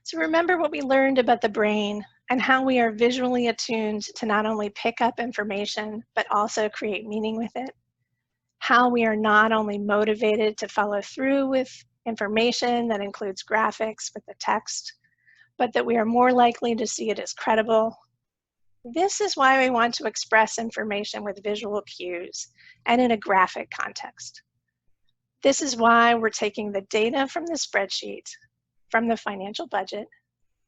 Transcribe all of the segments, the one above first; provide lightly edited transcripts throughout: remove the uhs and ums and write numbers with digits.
So remember what we learned about the brain and how we are visually attuned to not only pick up information, but also create meaning with it. How we are not only motivated to follow through with information that includes graphics with the text, but that we are more likely to see it as credible. This is why we want to express information with visual cues and in a graphic context. This is why we're taking the data from the spreadsheet, from the financial budget.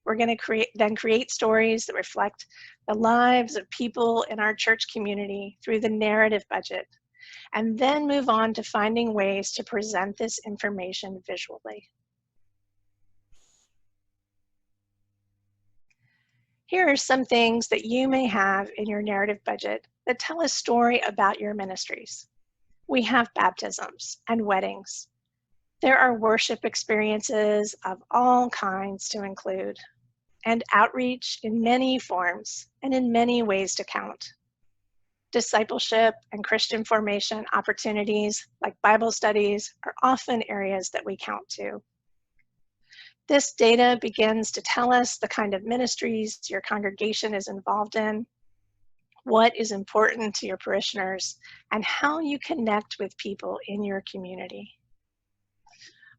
We're going to create stories that reflect the lives of people in our church community through the narrative budget, and then move on to finding ways to present this information visually. Here are some things that you may have in your narrative budget that tell a story about your ministries. We have baptisms and weddings. There are worship experiences of all kinds to include, and outreach in many forms and in many ways to count. Discipleship and Christian formation opportunities like Bible studies are often areas that we count too. This data begins to tell us the kind of ministries your congregation is involved in, what is important to your parishioners, and how you connect with people in your community.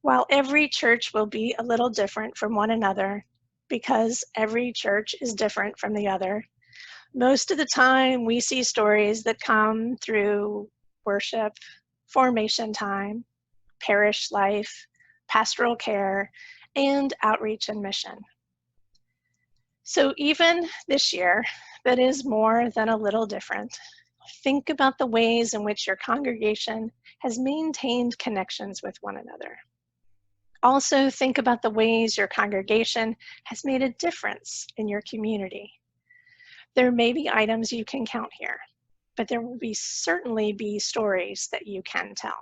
While every church will be a little different from one another, because every church is different from the other, most of the time we see stories that come through worship, formation time, parish life, pastoral care, and outreach and mission. So even this year, that is more than a little different. Think about the ways in which your congregation has maintained connections with one another. Also, think about the ways your congregation has made a difference in your community. There may be items you can count here, but there will certainly be stories that you can tell.